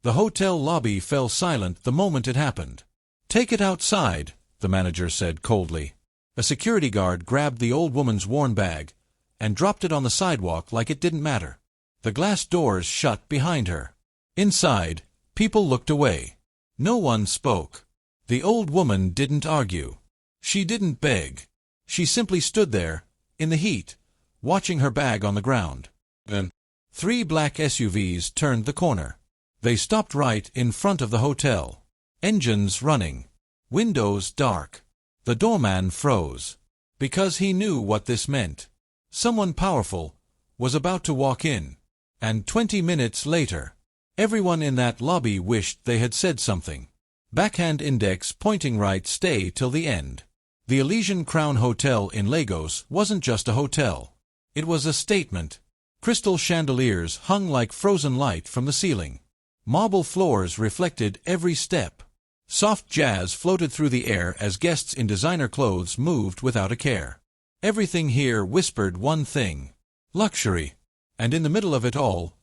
The hotel lobby fell silent the moment it happened. "Take it outside," the manager said coldly. A security guard grabbed the old woman's worn bag and dropped it on the sidewalk like it didn't matter. The glass doors shut behind her. Inside, people looked away. No one spoke. The old woman didn't argue. She didn't beg. She simply stood there, in the heat, watching her bag on the ground. Then, 3 black SUVs turned the corner. They stopped right in front of the hotel. Engines running. Windows dark. The doorman froze. Because he knew what this meant. Someone powerful was about to walk in. And 20 minutes later, everyone in that lobby wished they had said something. Backhand index pointing right, stay till the end. The Elysian Crown Hotel in Lagos wasn't just a hotel. It was a statement. Crystal chandeliers hung like frozen light from the ceiling. Marble floors reflected every step. Soft jazz floated through the air as guests in designer clothes moved without a care. Everything here whispered one thing: luxury. And in the middle of it all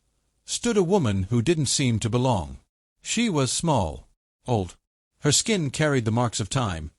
stood a woman who didn't seem to belong. She was small, old. Her skin carried the marks of time.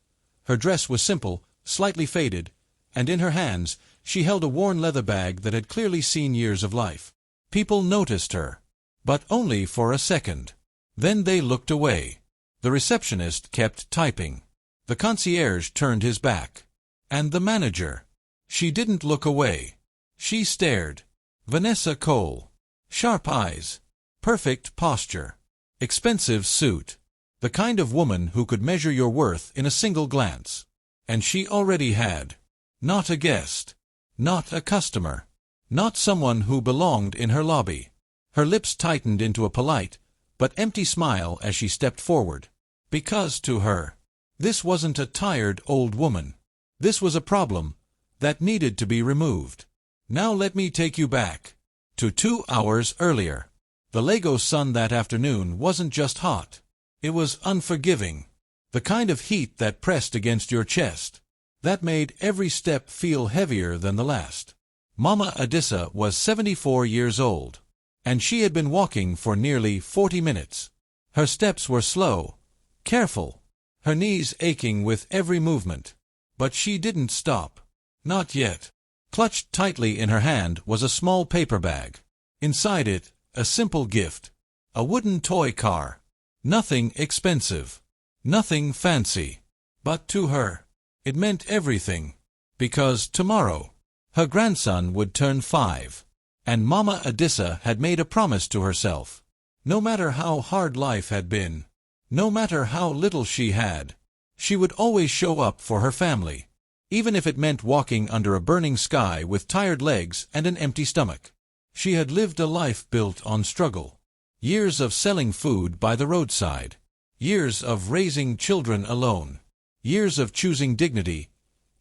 Her dress was simple, slightly faded, and in her hands she held a worn leather bag that had clearly seen years of life. People noticed her, but only for a second. Then they looked away. The receptionist kept typing. The concierge turned his back. And the manager. She didn't look away. She stared. Vanessa Cole. Sharp eyes. Perfect posture. Expensive suit. The kind of woman who could measure your worth in a single glance. And she already had. Not a guest. Not a customer. Not someone who belonged in her lobby. Her lips tightened into a polite, but empty smile as she stepped forward. Because to her, this wasn't a tired old woman. This was a problem that needed to be removed. Now let me take you back to 2 hours earlier. The Lagos sun that afternoon wasn't just hot. It was unforgiving. The kind of heat that pressed against your chest. That made every step feel heavier than the last. Mama Adissa was 74 years old. And she had been walking for nearly 40 minutes. Her steps were slow, careful, her knees aching with every movement. But she didn't stop. Not yet. Clutched tightly in her hand was a small paper bag. Inside it, a simple gift. A wooden toy car. Nothing expensive. Nothing fancy. But to her, it meant everything. Because tomorrow, her grandson would turn 5. And Mama Adissa had made a promise to herself. No matter how hard life had been, no matter how little she had, she would always show up for her family, even if it meant walking under a burning sky with tired legs and an empty stomach. She had lived a life built on struggle. Years of selling food by the roadside. Years of raising children alone. Years of choosing dignity,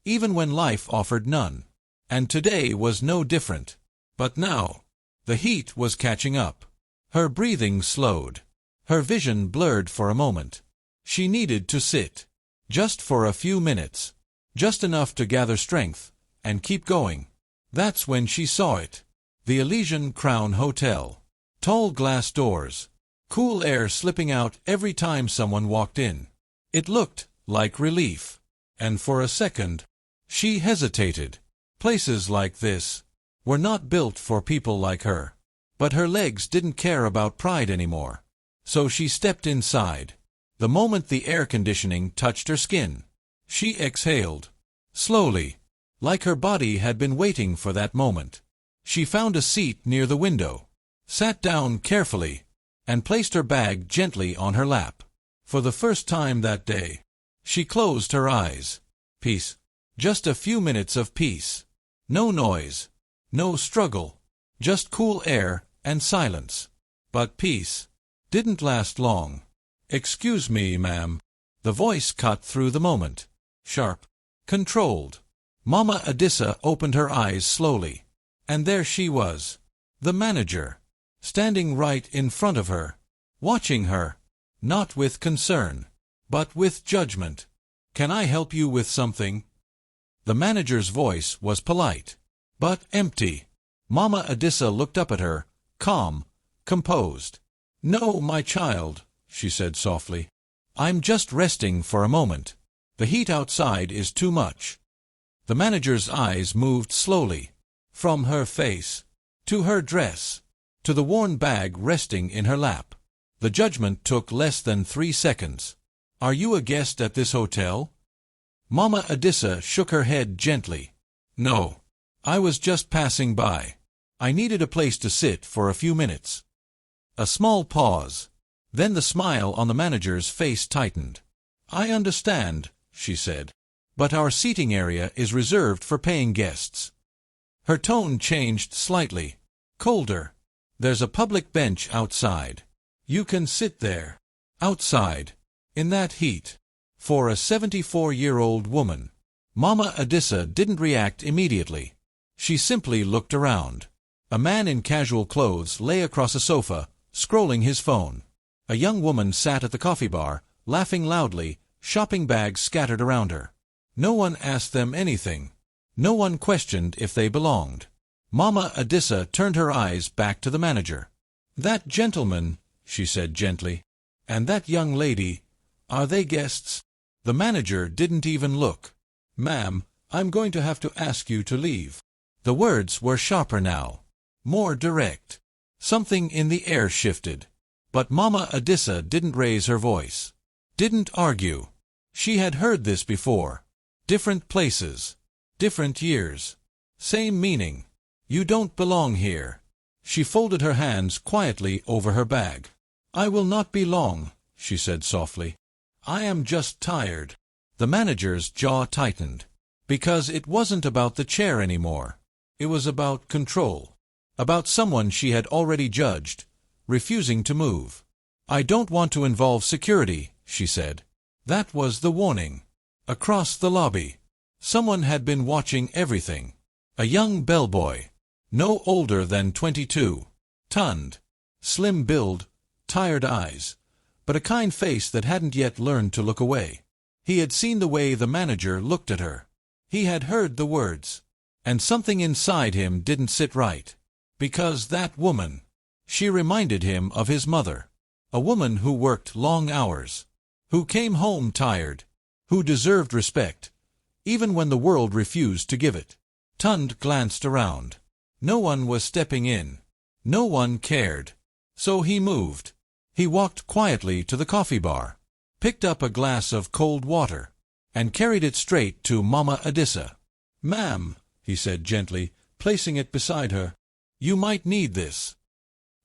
even when life offered none. And today was no different. But now, the heat was catching up. Her breathing slowed. Her vision blurred for a moment. She needed to sit. Just for a few minutes. Just enough to gather strength and keep going. That's when she saw it. The Elysian Crown Hotel. Tall glass doors. Cool air slipping out every time someone walked in. It looked like relief. And for a second, she hesitated. Places like this were not built for people like her. But her legs didn't care about pride anymore. So she stepped inside. The moment the air conditioning touched her skin, she exhaled. Slowly, like her body had been waiting for that moment. She found a seat near the window, sat down carefully, and placed her bag gently on her lap. For the first time that day, she closed her eyes. Peace. Just a few minutes of peace. No noise. No struggle. Just cool air and silence. But peace didn't last long. "Excuse me, ma'am." The voice cut through the moment. Sharp. Controlled. Mama Adissa opened her eyes slowly. And there she was. The manager. Standing right in front of her. Watching her. Not with concern, but with judgment. "Can I help you with something?" The manager's voice was polite, but empty. Mama Adissa looked up at her, calm, composed. "No, my child," she said softly. "I'm just resting for a moment. The heat outside is too much." The manager's eyes moved slowly, from her face, to her dress, to the worn bag resting in her lap. The judgment took less than 3 seconds. "Are you a guest at this hotel?" Mama Adissa shook her head gently. "No. I was just passing by. I needed a place to sit for a few minutes." A small pause. Then the smile on the manager's face tightened. "I understand," she said, "but our seating area is reserved for paying guests." Her tone changed slightly, colder. "There's a public bench outside. You can sit there. Outside. In that heat." For a 74-year-old woman. Mama Adissa didn't react immediately. She simply looked around. A man in casual clothes lay across a sofa, scrolling his phone. A young woman sat at the coffee bar, laughing loudly, shopping bags scattered around her. No one asked them anything. No one questioned if they belonged. Mama Adissa turned her eyes back to the manager. "That gentleman," she said gently, "and that young lady, are they guests?" The manager didn't even look. "Ma'am, I'm going to have to ask you to leave." The words were sharper now, more direct. Something in the air shifted. But Mama Adissa didn't raise her voice, didn't argue. She had heard this before. Different places, different years, same meaning. "You don't belong here." She folded her hands quietly over her bag. "I will not be long," she said softly. "I am just tired." The manager's jaw tightened, because it wasn't about the chair anymore. It was about control, about someone she had already judged, refusing to move. "I don't want to involve security," she said. That was the warning. Across the lobby, someone had been watching everything. A young bellboy, no older than 22, tanned, slim build, tired eyes, but a kind face that hadn't yet learned to look away. He had seen the way the manager looked at her. He had heard the words. And something inside him didn't sit right. Because that woman, she reminded him of his mother. A woman who worked long hours, who came home tired, who deserved respect, even when the world refused to give it. Tund glanced around. No one was stepping in. No one cared. So he moved. He walked quietly to the coffee bar, picked up a glass of cold water, and carried it straight to Mama Adissa. "Ma'am," he said gently, placing it beside her, "you might need this."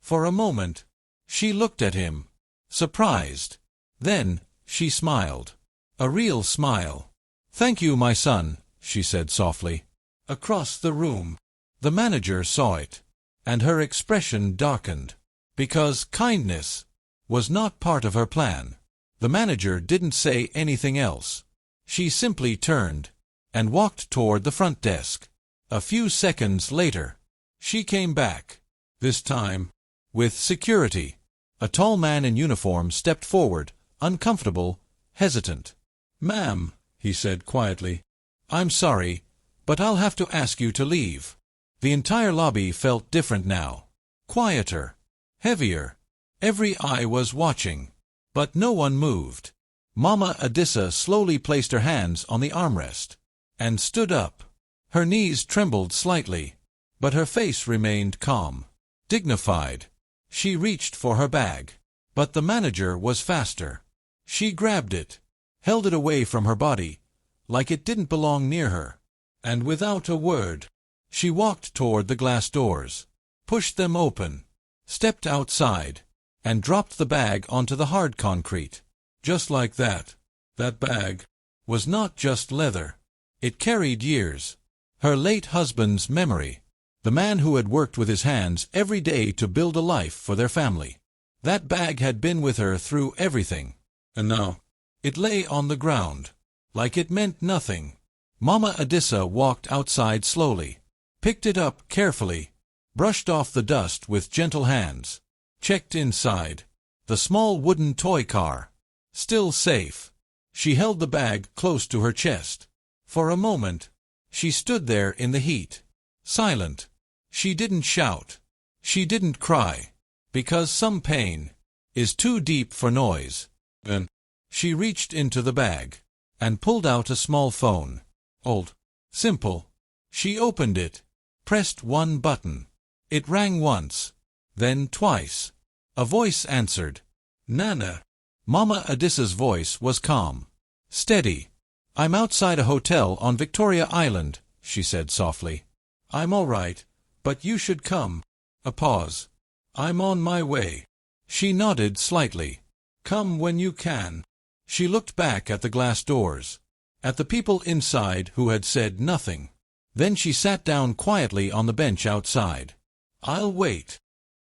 For a moment, she looked at him, surprised. Then, she smiled. A real smile. "Thank you, my son," she said softly. Across the room, the manager saw it, and her expression darkened. Because kindness was not part of her plan. The manager didn't say anything else. She simply turned and walked toward the front desk. A few seconds later, she came back, this time with security. A tall man in uniform stepped forward, uncomfortable, hesitant. "Ma'am," he said quietly, "I'm sorry, but I'll have to ask you to leave." The entire lobby felt different now. Quieter, heavier. Every eye was watching, but no one moved. Mama Adissa slowly placed her hands on the armrest and stood up. Her knees trembled slightly, but her face remained calm, dignified. She reached for her bag, but the manager was faster. She grabbed it, held it away from her body, like it didn't belong near her, and without a word, she walked toward the glass doors, pushed them open, stepped outside, and dropped the bag onto the hard concrete. Just like that. That bag was not just leather. It carried years. Her late husband's memory. The man who had worked with his hands every day to build a life for their family. That bag had been with her through everything. And now, it lay on the ground, like it meant nothing. Mama Adissa walked outside slowly, picked it up carefully, brushed off the dust with gentle hands, checked inside. The small wooden toy car. Still safe. She held the bag close to her chest. For a moment, she stood there in the heat, silent. She didn't shout. She didn't cry. Because some pain, is too deep for noise. Then she reached into the bag and pulled out a small phone. Old. Simple. She opened it, pressed one button. It rang once, then twice. A voice answered. Nana. Mama Adissa's voice was calm. Steady. I'm outside a hotel on Victoria Island, she said softly. I'm all right, but you should come. A pause. I'm on my way. She nodded slightly. Come when you can. She looked back at the glass doors, at the people inside who had said nothing. Then she sat down quietly on the bench outside. I'll wait.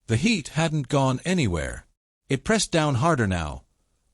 The heat hadn't gone anywhere. It pressed down harder now,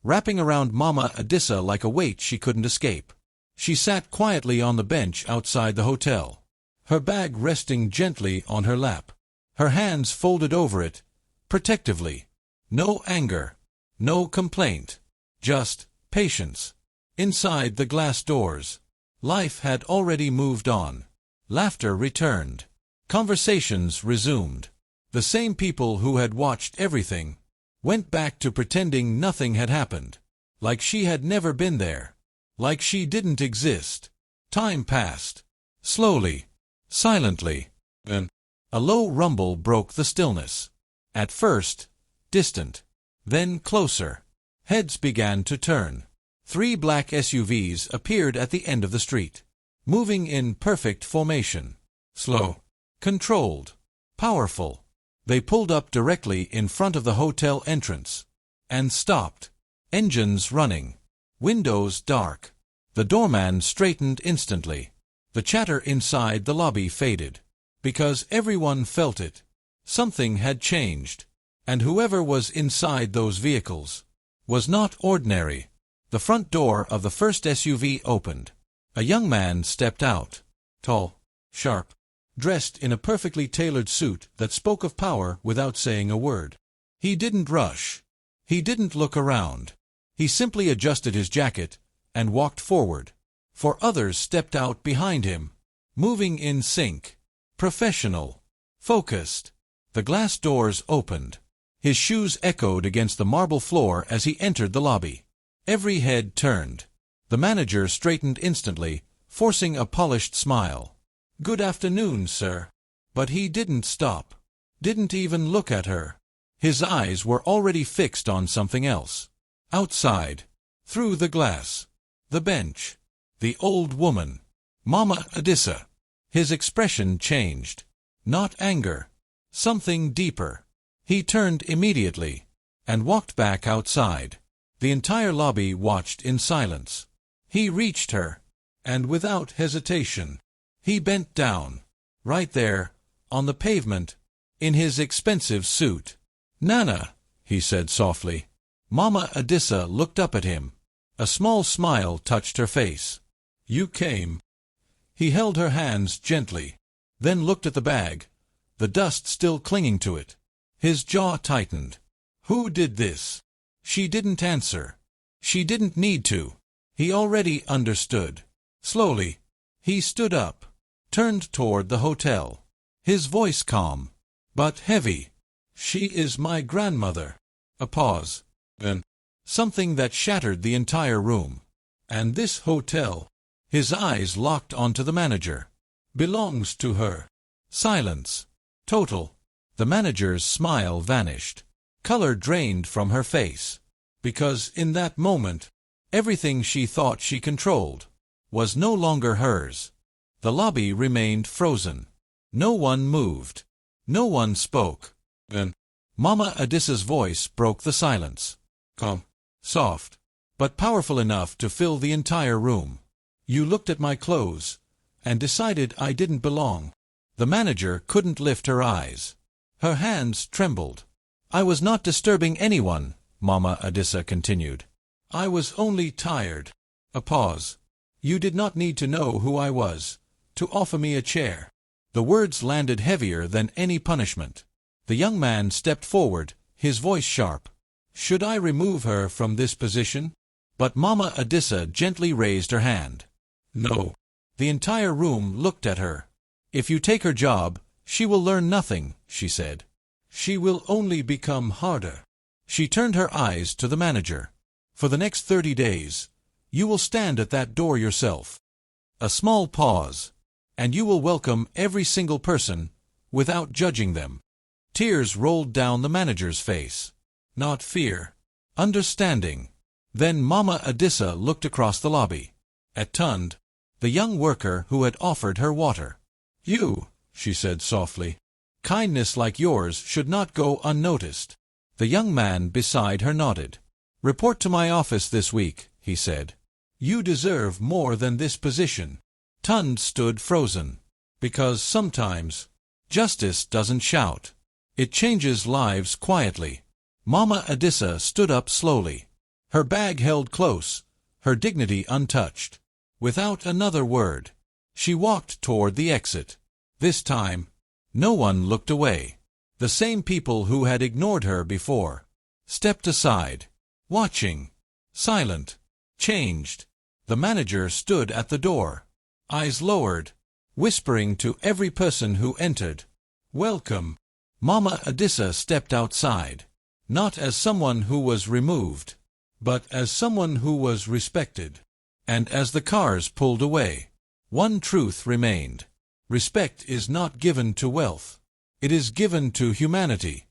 wrapping around Mama Adissa like a weight she couldn't escape. She sat quietly on the bench outside the hotel, her bag resting gently on her lap, her hands folded over it, protectively. No anger, no complaint, just patience. Inside the glass doors, life had already moved on. Laughter returned. Conversations resumed. The same people who had watched everything went back to pretending nothing had happened, like she had never been there, like she didn't exist. Time passed. Slowly, silently. Then a low rumble broke the stillness. At first, distant, then closer. Heads began to turn. 3 black SUVs appeared at the end of the street, moving in perfect formation. Slow, controlled, powerful. They pulled up directly in front of the hotel entrance and stopped. Engines running, windows dark. The doorman straightened instantly. The chatter inside the lobby faded, because everyone felt it. Something had changed, and whoever was inside those vehicles was not ordinary. The front door of the first SUV opened. A young man stepped out, tall, sharp, dressed in a perfectly tailored suit that spoke of power without saying a word. He didn't rush. He didn't look around. He simply adjusted his jacket and walked forward. 4 others stepped out behind him, moving in sync, professional, focused. The glass doors opened. His shoes echoed against the marble floor as he entered the lobby. Every head turned. The manager straightened instantly, forcing a polished smile. Good afternoon, sir. But he didn't stop. Didn't even look at her. His eyes were already fixed on something else. Outside, through the glass, the bench, the old woman, Mama Adissa. His expression changed. Not anger. Something deeper. He turned immediately and walked back outside. The entire lobby watched in silence. He reached her, and without hesitation, he bent down, right there, on the pavement, in his expensive suit. Nana, he said softly. Mama Adissa looked up at him. A small smile touched her face. You came. He held her hands gently, then looked at the bag, the dust still clinging to it. His jaw tightened. Who did this? She didn't answer. She didn't need to. He already understood. Slowly, he stood up, turned toward the hotel, his voice calm, but heavy. She is my grandmother. A pause. Then, something that shattered the entire room. And this hotel, his eyes locked onto the manager, belongs to her. Silence. Total. The manager's smile vanished. Color drained from her face. Because in that moment, everything she thought she controlled was no longer hers. The lobby remained frozen. No one moved. No one spoke. Then, Mama Adissa's voice broke the silence. Calm, soft, but powerful enough to fill the entire room. You looked at my clothes and decided I didn't belong. The manager couldn't lift her eyes. Her hands trembled. I was not disturbing anyone, Mama Adissa continued. I was only tired. A pause. You did not need to know who I was, to offer me a chair. The words landed heavier than any punishment. The young man stepped forward, his voice sharp. Should I remove her from this position? But Mama Adissa gently raised her hand. No. The entire room looked at her. If you take her job, she will learn nothing, she said. She will only become harder. She turned her eyes to the manager. For the next 30 days, you will stand at that door yourself. A small pause, and you will welcome every single person without judging them. Tears rolled down the manager's face. Not fear. Understanding. Then Mama Adissa looked across the lobby at Tund, the young worker who had offered her water. You, she said softly. Kindness like yours should not go unnoticed. The young man beside her nodded. Report to my office this week, he said. You deserve more than this position. Tund stood frozen. Because sometimes, justice doesn't shout. It changes lives quietly. Mama Adissa stood up slowly. Her bag held close, her dignity untouched. Without another word, she walked toward the exit. This time, no one looked away. The same people who had ignored her before stepped aside, watching, silent, changed. The manager stood at the door, eyes lowered, whispering to every person who entered, "Welcome." Mama Adissa stepped outside, not as someone who was removed, but as someone who was respected. And as the cars pulled away, one truth remained. Respect is not given to wealth. It is given to humanity.